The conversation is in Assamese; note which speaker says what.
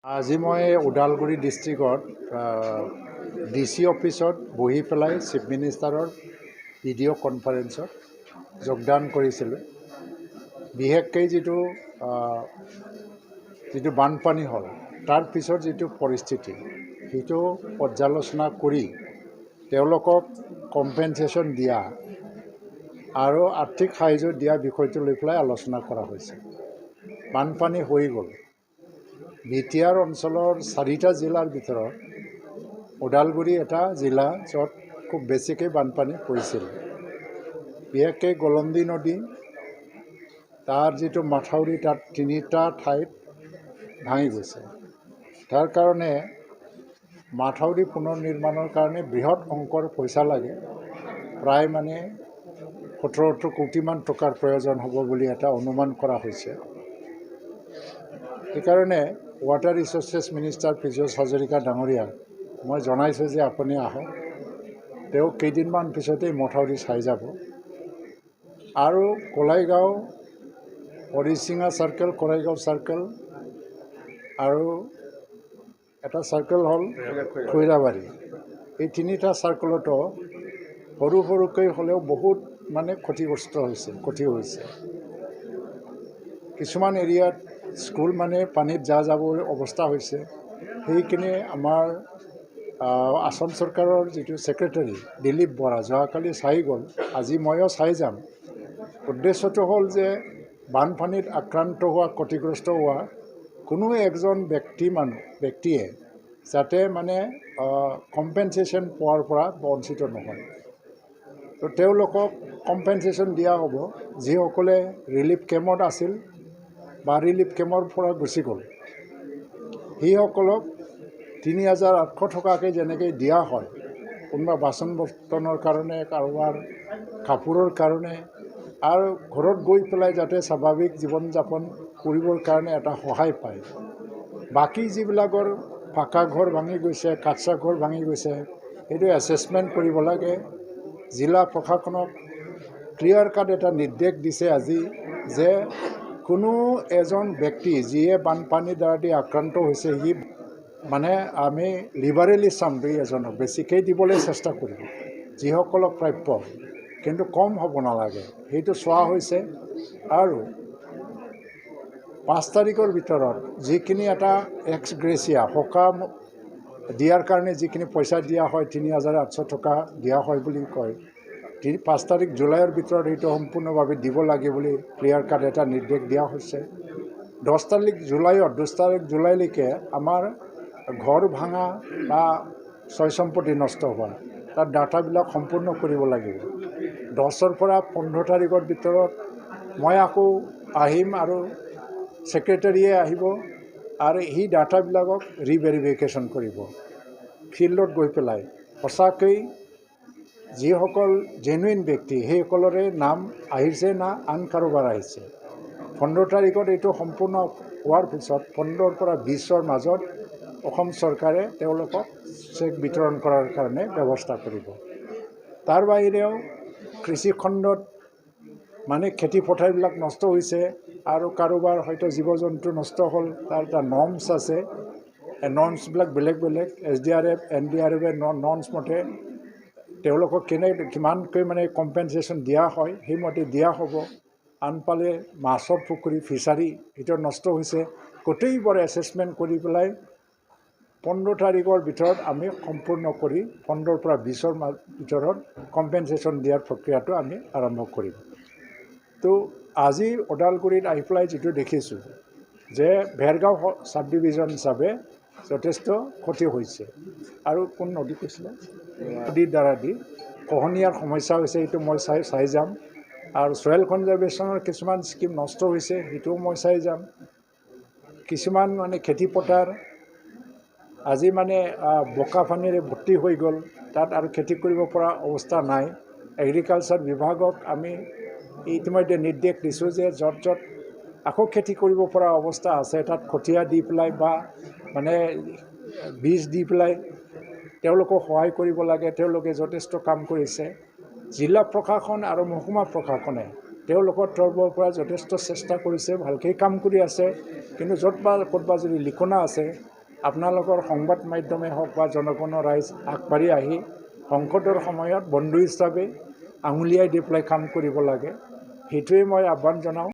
Speaker 1: আজি মই ওদালগুৰি ডিষ্ট্ৰিক্টত ডিচি অফিচত বহি পেলাই চিফ মিনিষ্টাৰৰ ভিডিঅ' কনফাৰেন্সত যোগদান কৰিছিলোঁ। বিশেষকৈ যিটো বানপানী হ'ল তাৰ পিছত যিটো পৰিস্থিতি সেইটো পৰ্যালোচনা কৰি তেওঁলোকক কম্পেনচেশ্যন দিয়া আৰু আৰ্থিক সাহায্য দিয়া বিষয়টো লৈ পেলাই আলোচনা কৰা হৈছে। বানপানী হৈ গ'ল। বিটিআৰ অঞ্চলৰ 4টা জিলাৰ ভিতৰত ওদালগুৰি এটা জিলা য'ত খুব বেছিকৈ বানপানী পৰিছিল। বিশেষকৈ গলন্দী নদী তাৰ যিটো মাথাউৰি তাত 3টা ঠাইত ভাঙি গৈছে। তাৰ কাৰণে মাথাউৰি পুনৰ নিৰ্মাণৰ কাৰণে বৃহৎ অংকৰ পইচা লাগে। প্ৰায় 17-18 কোটিমান টকাৰ প্ৰয়োজন হ'ব বুলি এটা অনুমান কৰা হৈছে। সেইকাৰণে water resources minister Piyush Hazarika ডাঙৰীয়াক মই জনাইছোঁ যে আপুনি আহক, তেওঁ কেইদিনমান পিছতেই মথাউৰি চাই যাব। আৰু কলাইগাঁও, হৰিচিঙা চাৰ্কেল, কলাইগাঁও চাৰ্কেল আৰু এটা চাৰ্কেল হ'ল খৈৰাবাৰী, এই 3টা চাৰ্কেলতো সৰু সৰুকৈ হ'লেও বহুত ক্ষতিগ্ৰস্ত হৈছে, ক্ষতি হৈছে। কিছুমান এৰিয়াত স্কুল পানীত যাবৰ অৱস্থা হৈছে। সেইখিনি আমাৰ আসাম চৰকাৰৰ যিটো ছেক্ৰেটাৰী দিলীপ বৰা যোৱাকালি চাই গ'ল, আজি ময়ো চাই যাম। উদ্দেশ্যটো হ'ল যে বানপানীত আক্ৰান্ত হোৱা, ক্ষতিগ্ৰস্ত হোৱা কোনো এজন ব্যক্তিয়ে যাতে কম্পেনচেশ্যন পোৱাৰ পৰা বঞ্চিত নহয়। তো তেওঁলোকক কম্পেনচেশ্যন দিয়া হ'ব যিসকলে ৰিলিফ কেম্পত আছিল বা ৰিলিফ কেম্পৰ পৰা গুচি গ'ল। সেইসকলক 3,800 টকাকৈ যেনেকৈ দিয়া হয়, কোনোবা বাচন বৰ্তনৰ কাৰণে, কাৰোবাৰ কাপোৰৰ কাৰণে, আৰু ঘৰত গৈ পেলাই যাতে স্বাভাৱিক জীৱন যাপন কৰিবৰ কাৰণে এটা সহায় পায়। বাকী যিবিলাকৰ পাকা ঘৰ ভাঙি গৈছে, কাঁচা ঘৰ ভাঙি গৈছে, সেইটো এছেছমেণ্ট কৰিব লাগে। জিলা প্ৰশাসনক ক্লিয়াৰ কাট এটা নিৰ্দেশ দিছে আজি যে কোনো এজন ব্যক্তি যিয়ে বানপানীৰ দ্বাৰা আক্ৰান্ত হৈছে, সি আমি লিবাৰেলি চাম, দুই এজনক বেছিকৈ দিবলৈ চেষ্টা কৰিম, যিসকলক প্ৰাপ্য, কিন্তু কম হ'ব নালাগে, সেইটো চোৱা হৈছে। আৰু 5 তাৰিখৰ ভিতৰত যিখিনি এটা এক্স গ্ৰেচিয়া সকাহ দিয়াৰ কাৰণে যিখিনি পইচা দিয়া হয়, 3,800 টকা দিয়া হয় বুলি কয়, 5 তাৰিখ জুলাইৰ ভিতৰত সেইটো সম্পূৰ্ণভাৱে দিব লাগে বুলি ক্লিয়াৰ কাট এটা নিৰ্দেশ দিয়া হৈছে। 10 তাৰিখ জুলাইলৈকে আমাৰ ঘৰ ভাঙা বা ছয় সম্পত্তি নষ্ট হোৱা তাৰ ডাটাবিলাক সম্পূৰ্ণ কৰিব লাগিব। 10ৰ পৰা 15 তাৰিখৰ ভিতৰত মই আকৌ আহিম আৰু ছেক্ৰেটাৰীয়ে আহিব আৰু সেই ডাটাবিলাকক ৰিভেৰিফিকেশ্যন কৰিব ফিল্ডত গৈ পেলাই। সঁচাকৈ যিসকল জেনুইন ব্যক্তি সেইসকলৰে নাম আহিছে না আন কাৰোবাৰ আহিছে। 15 তাৰিখত এইটো সম্পূৰ্ণ হোৱাৰ পিছত 15ৰ পৰা 20ৰ মাজত অসম চৰকাৰে তেওঁলোকক চেক বিতৰণ কৰাৰ কাৰণে ব্যৱস্থা কৰিব। তাৰ বাহিৰেও কৃষিখণ্ডত খেতি পথাৰবিলাক নষ্ট হৈছে আৰু কাৰোবাৰ হয়তো জীৱ জন্তু নষ্ট হ'ল, তাৰ এটা নৰ্মছ আছে। নৰ্মছবিলাক বেলেগ বেলেগ। SDRF NBNN নৰ্মছ মতে তেওঁলোকক কিমানকৈ কম্পেনচেশ্যন দিয়া হয়, সেইমতে দিয়া হ'ব। আনফালে মাছৰ পুখুৰী, ফিচাৰী সেইটো নষ্ট হৈছে। গোটেইবোৰ এছেছমেণ্ট কৰি পেলাই 15 তাৰিখৰ ভিতৰত আমি সম্পূৰ্ণ কৰি 15ৰ পৰা 20ৰ ভিতৰত কম্পেনচেশ্যন দিয়াৰ প্ৰক্ৰিয়াটো আমি আৰম্ভ কৰিম। তো আজি ওদালগুৰিত আহি পেলাই যিটো দেখিছোঁ যে ভেৰগাঁও চাব ডিভিজন হিচাপে যথেষ্ট ক্ষতি হৈছে। আৰু কোন নদী কৈছিলে, নদীৰ দ্বাৰা খহনীয়াৰ সমস্যা হৈছে, সেইটো মই চাই যাম। আৰু ছয়েল কনজাৰ্ভেশ্যনৰ কিছুমান স্কিম নষ্ট হৈছে, সেইটোও মই চাই যাম। কিছুমান খেতি পথাৰ আজি বোকা পানীৰে ভৰ্তি হৈ গ'ল, তাত আৰু খেতি কৰিব পৰা অৱস্থা নাই। এগ্ৰিকালচাৰ বিভাগক আমি ইতিমধ্যে নিৰ্দেশ দিছোঁ যে য'ত য'ত আকৌ খেতি কৰিব পৰা অৱস্থা আছে তাত কঠীয়া দি পেলাই বা বীজ দি পেলাই তেওঁলোকক সহায় কৰিব লাগে। তেওঁলোকে যথেষ্ট কাম কৰিছে। জিলা প্ৰশাসন আৰু মহকুমা প্ৰশাসনে তেওঁলোকৰ তৰফৰ পৰা যথেষ্ট চেষ্টা কৰিছে, ভালকৈ কাম কৰি আছে। কিন্তু য'ত বা ক'তবা যদি লিখনা আছে, আপোনালোকৰ সংবাদ মাধ্যমে হওক বা জনগণৰ ৰাইজ আগবাঢ়ি আহি সংকটৰ সময়ত বন্ধু হিচাপে আঙুলিয়াই দি পেলাই কাম কৰিব লাগে। সেইটোৱে মই আহ্বান জনাওঁ।